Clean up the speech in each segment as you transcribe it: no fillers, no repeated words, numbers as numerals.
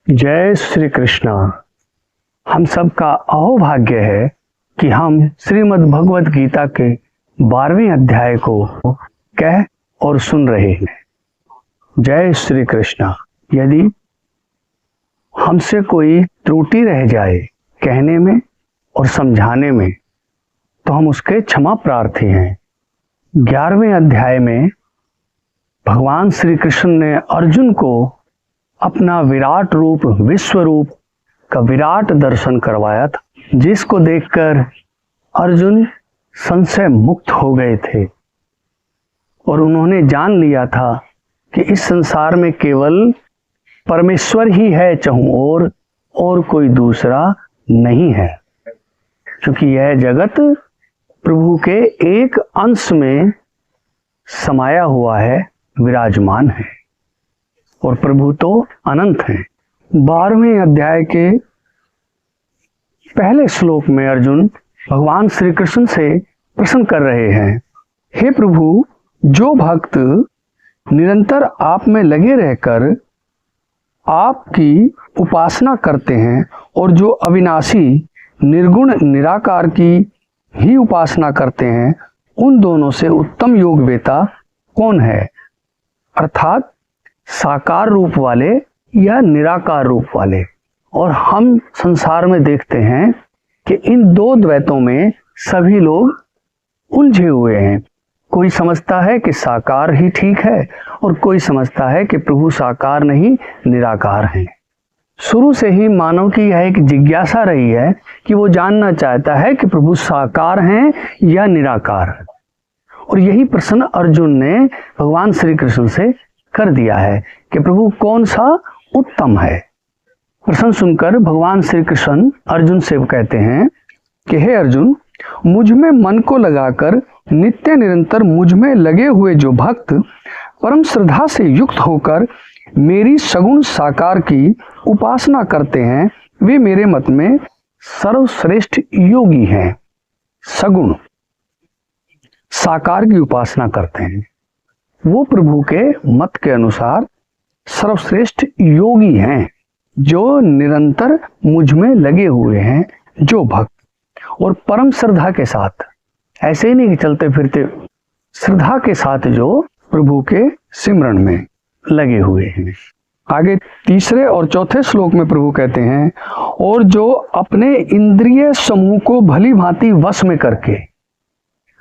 जय श्री कृष्णा। हम सबका अहोभाग्य है कि हम श्रीमद् भगवत गीता के 12वें अध्याय को कह और सुन रहे हैं। जय श्री कृष्णा। यदि हमसे कोई त्रुटि रह जाए कहने में और समझाने में तो हम उसके क्षमा प्रार्थी हैं। 11वें अध्याय में भगवान श्री कृष्ण ने अर्जुन को अपना विराट रूप, विश्व रूप का विराट दर्शन करवाया था, जिसको देखकर अर्जुन संशय मुक्त हो गए थे और उन्होंने जान लिया था कि इस संसार में केवल परमेश्वर ही है चाहूं और कोई दूसरा नहीं है, क्योंकि यह जगत प्रभु के एक अंश में समाया हुआ है, विराजमान है और प्रभु तो अनंत हैं। 12वें अध्याय के पहले श्लोक में अर्जुन भगवान श्री कृष्ण से प्रश्न कर रहे हैं, हे प्रभु, जो भक्त निरंतर आप में लगे रहकर आपकी उपासना करते हैं और जो अविनाशी निर्गुण निराकार की ही उपासना करते हैं, उन दोनों से उत्तम योग वेता कौन है? अर्थात साकार रूप वाले या निराकार रूप वाले। और हम संसार में देखते हैं कि इन दो द्वैतों में सभी लोग उलझे हुए हैं। कोई समझता है कि साकार ही ठीक है और कोई समझता है कि प्रभु साकार नहीं, निराकार हैं। शुरू से ही मानव की यह एक जिज्ञासा रही है कि वो जानना चाहता है कि प्रभु साकार हैं या निराकार। और यही प्रश्न अर्जुन ने भगवान श्री कृष्ण से कर दिया है कि प्रभु कौन सा उत्तम है। प्रश्न सुनकर भगवान श्री कृष्ण अर्जुन से कहते हैं कि हे अर्जुन, मुझ में मन को लगाकर नित्य निरंतर मुझ में लगे हुए जो भक्त परम श्रद्धा से युक्त होकर मेरी सगुण साकार की उपासना करते हैं, वे मेरे मत में सर्वश्रेष्ठ योगी हैं। सगुण साकार की उपासना करते हैं, वो प्रभु के मत के अनुसार सर्वश्रेष्ठ योगी हैं, जो निरंतर मुझ में लगे हुए हैं, जो भक्त और परम श्रद्धा के साथ, ऐसे ही नहीं कि चलते फिरते, श्रद्धा के साथ जो प्रभु के सिमरन में लगे हुए हैं। आगे तीसरे और चौथे श्लोक में प्रभु कहते हैं, और जो अपने इंद्रिय समूह को भली भांति वश में करके,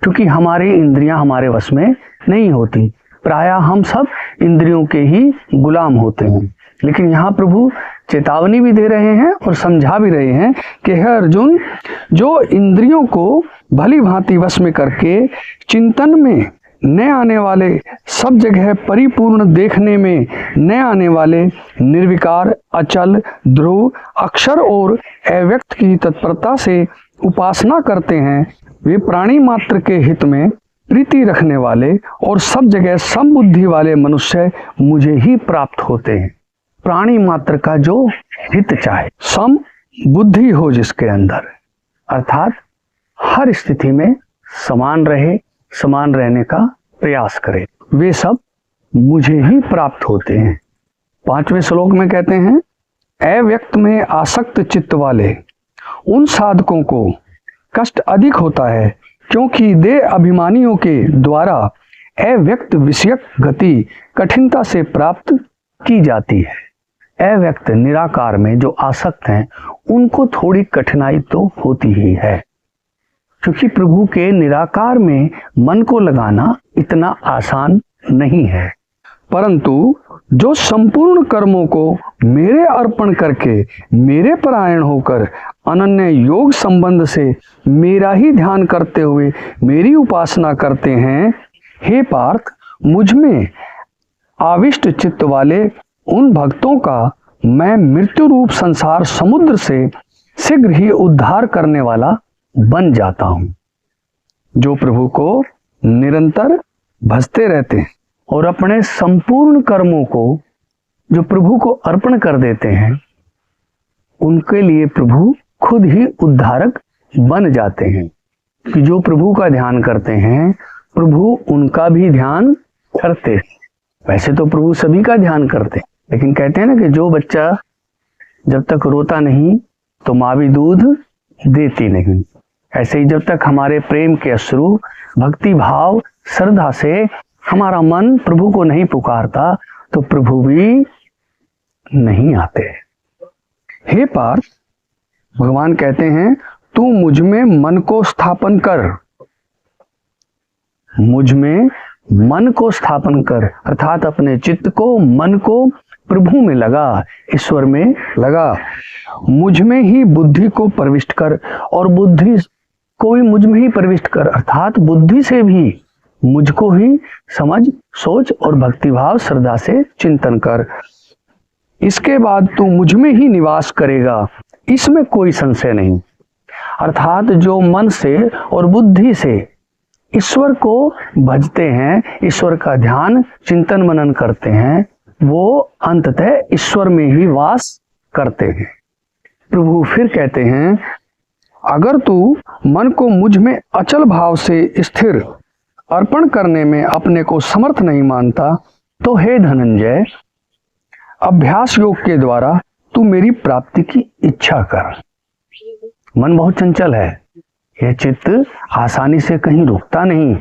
क्योंकि हमारी इंद्रियां हमारे वश में नहीं होती, प्रायः हम सब इंद्रियों के ही गुलाम होते हैं। लेकिन यहाँ प्रभु चेतावनी भी दे रहे हैं और समझा भी रहे हैं कि हे अर्जुन, जो इंद्रियों को भली भांति वश में करके चिंतन में न आने वाले, सब जगह परिपूर्ण देखने में न आने वाले, निर्विकार, अचल, ध्रुव, अक्षर और अव्यक्त की तत्परता से उपासना करते हैं, वे प्राणी मात्र के हित में प्रीति रखने वाले और सब जगह समबुद्धि वाले मनुष्य मुझे ही प्राप्त होते हैं। प्राणी मात्र का जो हित चाहे, सम बुद्धि हो जिसके अंदर, अर्थात हर स्थिति में समान रहे, समान रहने का प्रयास करे, वे सब मुझे ही प्राप्त होते हैं। 5वें श्लोक में कहते हैं, अव्यक्त में आसक्त चित्त वाले उन साधकों को कष्ट अधिक होता है, क्योंकि देह अभिमानियों के द्वारा अव्यक्त विषयक गति कठिनता से प्राप्त की जाती है। अव्यक्त निराकार में जो आसक्त हैं, उनको थोड़ी कठिनाई तो होती ही है, क्योंकि प्रभु के निराकार में मन को लगाना इतना आसान नहीं है। परंतु जो संपूर्ण कर्मों को मेरे अर्पण करके मेरे परायण होकर अनन्य योग संबंध से मेरा ही ध्यान करते हुए मेरी उपासना करते हैं, हे पार्थ, मुझ में आविष्ट चित्त वाले उन भक्तों का मैं मृत्यु रूप संसार समुद्र से शीघ्र ही उद्धार करने वाला बन जाता हूं। जो प्रभु को निरंतर भजते रहते हैं और अपने संपूर्ण कर्मों को जो प्रभु को अर्पण कर देते हैं, उनके लिए प्रभु खुद ही उद्धारक बन जाते हैं। कि जो प्रभु का ध्यान करते हैं, प्रभु उनका भी ध्यान करते हैं। वैसे तो प्रभु सभी का ध्यान करते हैं, लेकिन कहते हैं ना कि जो बच्चा जब तक रोता नहीं तो माँ भी दूध देती नहीं। ऐसे ही जब तक हमारे प्रेम के अश्रु, भक्ति भाव, श्रद्धा से हमारा मन प्रभु को नहीं पुकारता तो प्रभु भी नहीं आते। हे पार्थ, भगवान कहते हैं तू मुझ में मन को स्थापन कर, मुझ में मन को स्थापन कर, अर्थात अपने चित्त को, मन को प्रभु में लगा, ईश्वर में लगा। मुझ में ही बुद्धि को प्रविष्ट कर, और बुद्धि को भी मुझ में ही प्रविष्ट कर, अर्थात बुद्धि से भी मुझको ही समझ, सोच और भक्तिभाव श्रद्धा से चिंतन कर। इसके बाद तू मुझ में ही निवास करेगा, इसमें कोई संशय नहीं। अर्थात जो मन से और बुद्धि से ईश्वर को भजते हैं, ईश्वर का ध्यान चिंतन मनन करते हैं, वो अंततः ईश्वर में ही वास करते हैं। प्रभु फिर कहते हैं अगर तू मन को मुझ में अचल भाव से स्थिर अर्पण करने में अपने को समर्थ नहीं मानता तो हे धनंजय, अभ्यास योग के द्वारा तू मेरी प्राप्ति की इच्छा कर। मन बहुत चंचल है, यह चित्त आसानी से कहीं रुकता नहीं,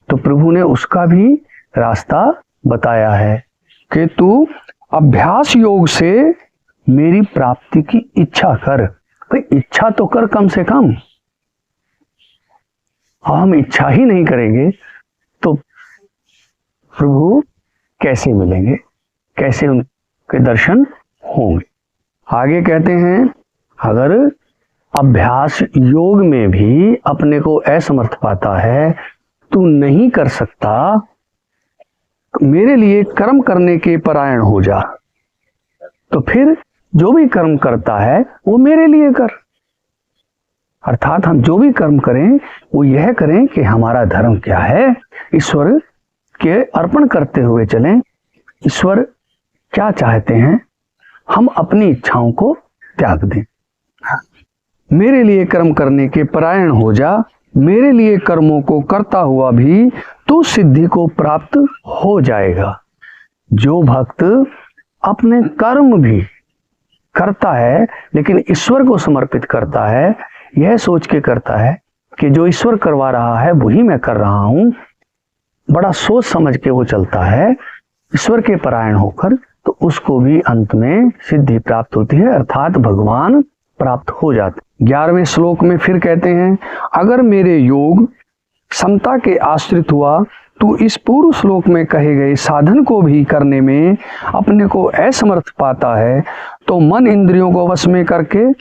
तो प्रभु ने उसका भी रास्ता बताया है कि तू अभ्यास योग से मेरी प्राप्ति की इच्छा कर। भाई इच्छा तो कर कम से कम। हम इच्छा ही नहीं करेंगे तो प्रभु कैसे मिलेंगे, कैसे उनके दर्शन होंगे। आगे कहते हैं अगर अभ्यास योग में भी अपने को असमर्थ पाता है, तू नहीं कर सकता, मेरे लिए कर्म करने के परायण हो जा। तो फिर जो भी कर्म करता है वो मेरे लिए कर। अर्थात हम जो भी कर्म करें वो यह करें कि हमारा धर्म क्या है, ईश्वर के अर्पण करते हुए चलें। ईश्वर क्या चाहते हैं, हम अपनी इच्छाओं को त्याग दें। मेरे लिए कर्म करने के परायण हो जा, मेरे लिए कर्मों को करता हुआ भी तू सिद्धि को प्राप्त हो जाएगा। जो भक्त अपने कर्म भी करता है लेकिन ईश्वर को समर्पित करता है, यह सोच के करता है कि जो ईश्वर करवा रहा है वही मैं कर रहा हूं, बड़ा सोच समझ के वो चलता है ईश्वर के परायण होकर, तो उसको भी अंत में सिद्धि प्राप्त होती है, अर्थात भगवान प्राप्त हो जाते। 11वें श्लोक में फिर कहते हैं अगर मेरे योग समता के आश्रित हुआ तू इस पूर्व श्लोक में कहे गए साधन को भी करने में अपने को असमर्थ पाता है, तो मन इंद्रियों को वश में करके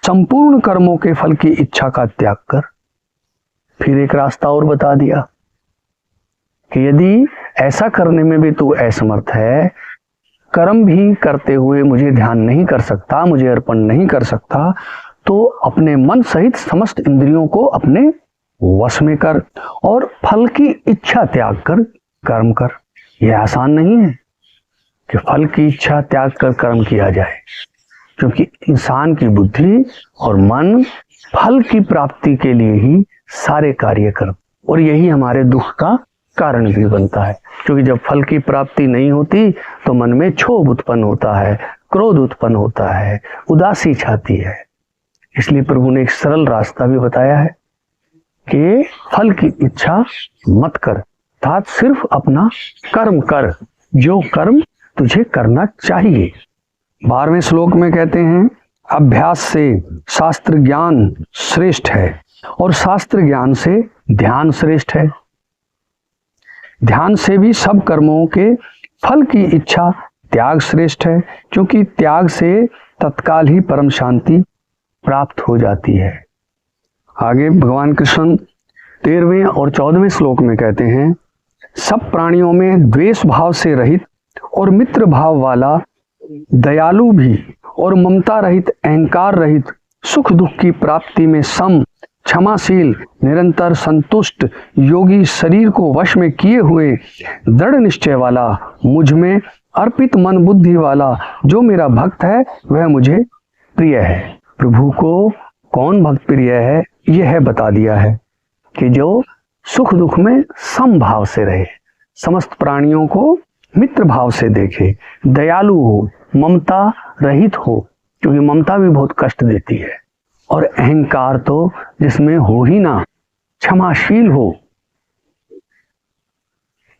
संपूर्ण कर्मों के फल की इच्छा का त्याग कर। फिर एक रास्ता और बता दिया कि यदि ऐसा करने में भी तू असमर्थ है, कर्म भी करते हुए मुझे ध्यान नहीं कर सकता, मुझे अर्पण नहीं कर सकता, तो अपने मन सहित समस्त इंद्रियों को अपने वश में कर और फल की इच्छा त्याग कर कर्म कर। यह आसान नहीं है कि फल की इच्छा त्याग कर कर्म किया जाए, क्योंकि इंसान की बुद्धि और मन फल की प्राप्ति के लिए ही सारे कार्य कर, और यही हमारे दुख का कारण भी बनता है। क्योंकि जब फल की प्राप्ति नहीं होती तो मन में क्षोभ उत्पन्न होता है, क्रोध उत्पन्न होता है, उदासी छाती है। इसलिए प्रभु ने एक सरल रास्ता भी बताया है कि फल की इच्छा मत कर, अर्थात सिर्फ अपना कर्म कर, जो कर्म तुझे करना चाहिए। 12वें श्लोक में कहते हैं अभ्यास से शास्त्र ज्ञान श्रेष्ठ है और शास्त्र ज्ञान से ध्यान श्रेष्ठ है। ध्यान से भी सब कर्मों के फल की इच्छा त्याग श्रेष्ठ है, क्योंकि त्याग से तत्काल ही परम शांति प्राप्त हो जाती है। आगे भगवान कृष्ण 13वें और 14वें श्लोक में कहते हैं सब प्राणियों में द्वेष भाव से रहित और मित्र भाव वाला, दयालु भी और ममता रहित, अहंकार रहित, सुख दुख की प्राप्ति में सम, क्षमाशील, निरंतर संतुष्ट योगी, शरीर को वश में किए हुए दृढ़ निश्चय वाला, मुझ में अर्पित मन बुद्धि वाला जो मेरा भक्त है वह मुझे प्रिय है। प्रभु को कौन भक्त प्रिय है यह बता दिया है कि जो सुख दुख में समभाव से रहे, समस्त प्राणियों को मित्र भाव से देखे, दयालु हो, ममता रहित हो, क्योंकि ममता भी बहुत कष्ट देती है। और अहंकार तो जिसमें हो ही ना, क्षमाशील हो।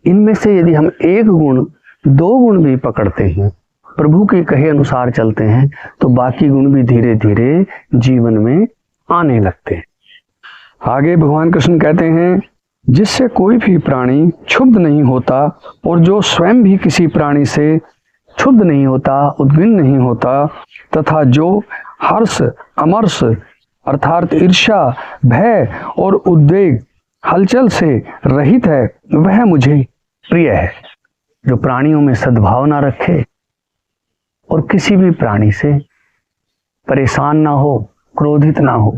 इनमें से यदि हम एक गुण, दो गुण भी पकड़ते हैं, प्रभु के कहे अनुसार चलते हैं, तो बाकी गुण भी धीरे धीरे जीवन में आने लगते हैं। आगे भगवान कृष्ण कहते हैं, जिससे कोई भी प्राणी क्षुब्ध नहीं होता और जो स्वयं भी किसी प्राणी से क्षुब्ध नहीं होता, उद्विग्न नहीं होता, तथा जो हर्ष, अमर्ष अर्थात ईर्ष्या, भय और उद्वेग, हलचल से रहित है, वह मुझे प्रिय है। जो प्राणियों में सद्भावना रखे और किसी भी प्राणी से परेशान ना हो, क्रोधित ना हो,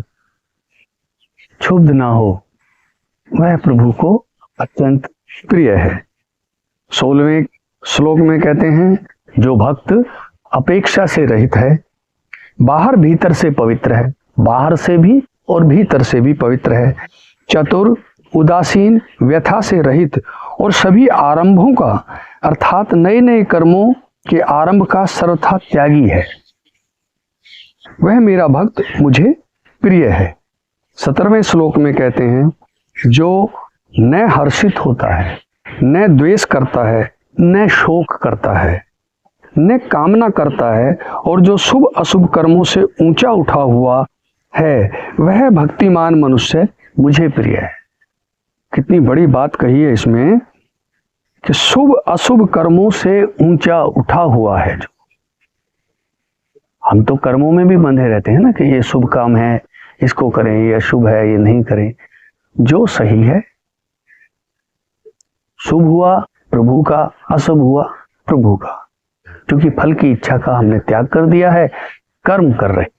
क्षुब्ध ना हो, वह प्रभु को अत्यंत प्रिय है। 16वें श्लोक में कहते हैं, जो भक्त अपेक्षा से रहित है, बाहर भीतर से पवित्र है, बाहर से भी और भीतर से भी पवित्र है, चतुर, उदासीन, व्यथा से रहित और सभी आरंभों का अर्थात नए नए कर्मों के आरंभ का सर्वथा त्यागी है, वह मेरा भक्त मुझे प्रिय है। 17वें श्लोक में कहते हैं, जो न हर्षित होता है, न द्वेष करता है, न शोक करता है, न कामना करता है, और जो शुभ अशुभ कर्मों से ऊंचा उठा हुआ है, वह भक्तिमान मनुष्य मुझे प्रिय है। कितनी बड़ी बात कही है इसमें कि शुभ अशुभ कर्मों से ऊंचा उठा हुआ है। जो हम तो कर्मों में भी बंधे रहते हैं ना, कि ये शुभ काम है, इसको करें, ये अशुभ है, ये नहीं करें। जो सही है, शुभ हुआ प्रभु का, अशुभ हुआ प्रभु का, क्योंकि फल की इच्छा का हमने त्याग कर दिया है, कर्म कर रहे।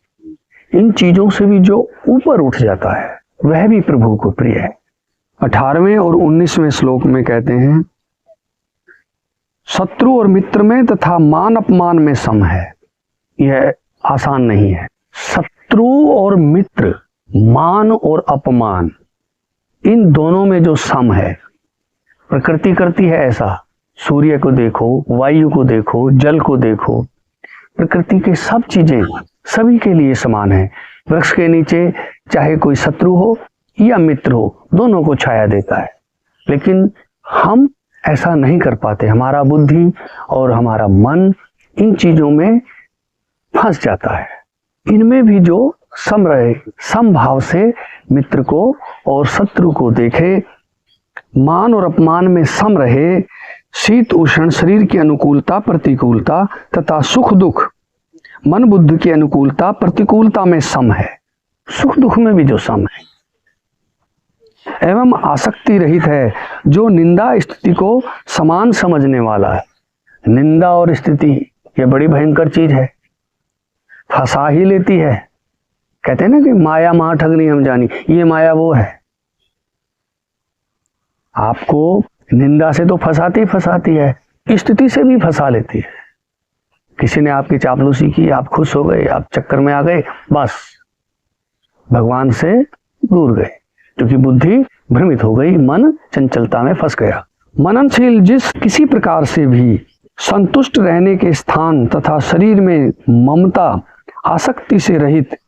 इन चीजों से भी जो ऊपर उठ जाता है, वह भी प्रभु को प्रिय है। 18वें और 19वें श्लोक में कहते हैं, शत्रु और मित्र में तथा मान अपमान में सम है। यह आसान नहीं है। शत्रु और मित्र, मान और अपमान, इन दोनों में जो सम है, प्रकृति करती है ऐसा। सूर्य को देखो, वायु को देखो, जल को देखो, प्रकृति के सब चीजें सभी के लिए समान है। वृक्ष के नीचे चाहे कोई शत्रु हो या मित्र हो, दोनों को छाया देता है। लेकिन हम ऐसा नहीं कर पाते। हमारा बुद्धि और हमारा मन इन चीजों में फंस जाता है। इनमें भी जो सम रहे, समभाव से मित्र को और शत्रु को देखे, मान और अपमान में सम रहे, शीत उष्ण शरीर की अनुकूलता प्रतिकूलता तथा सुख दुख मन बुद्धि की अनुकूलता प्रतिकूलता में सम है। सुख दुख में भी जो सम है, एवं आसक्ति रहित है, जो निंदा स्तुति को समान समझने वाला है। निंदा और स्तुति ये बड़ी भयंकर चीज है, फंसा ही लेती है। कहते हैं ना कि माया महा ठगनी हम जानी, ये माया वो है। आपको निंदा से तो फंसाती है, स्तुति से भी फंसा लेती है। किसी ने आपकी चापलूसी की, आप खुश हो गए, आप चक्कर में आ गए, बस भगवान से दूर गए, क्योंकि बुद्धि भ्रमित हो गई, मन चंचलता में फंस गया। मननशील जिस किसी प्रकार से भी संतुष्ट रहने के स्थान तथा शरीर में ममता आसक्ति से रहित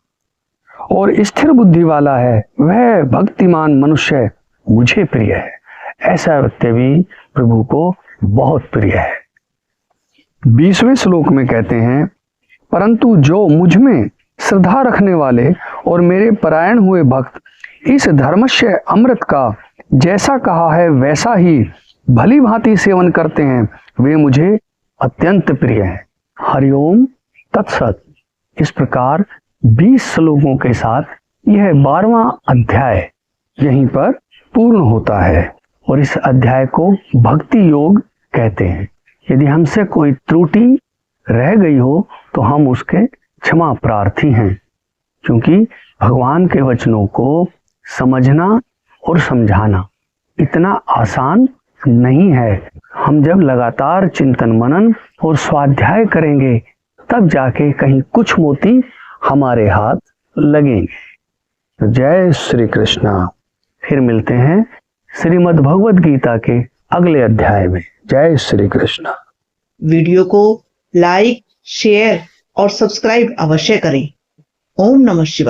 और स्थिर बुद्धि वाला है, वह भक्तिमान मनुष्य मुझे प्रिय है। ऐसा व्यक्ति भी प्रभु को बहुत प्रिय है। 20वें श्लोक में कहते हैं, परंतु जो मुझ में श्रद्धा रखने वाले और मेरे परायण हुए भक्त इस धर्मस्य अमृत का जैसा कहा है वैसा ही भली भांति सेवन करते हैं, वे मुझे अत्यंत प्रिय हैं। हरिओम तत्सत। इस प्रकार 20 श्लोकों के साथ यह 12वां अध्याय यहीं पर पूर्ण होता है और इस अध्याय को भक्ति योग कहते हैं। यदि हमसे कोई त्रुटि रह गई हो तो हम उसके क्षमा प्रार्थी हैं, क्योंकि भगवान के वचनों को समझना और समझाना इतना आसान नहीं है। हम जब लगातार चिंतन मनन और स्वाध्याय करेंगे, तब जाके कहीं कुछ मोती हमारे हाथ लगेंगे। जय श्री कृष्णा। फिर मिलते हैं श्रीमद् भगवद गीता के अगले अध्याय में। जय श्री कृष्ण। वीडियो को लाइक, शेयर और सब्सक्राइब अवश्य करें। ओम नमः शिवाय।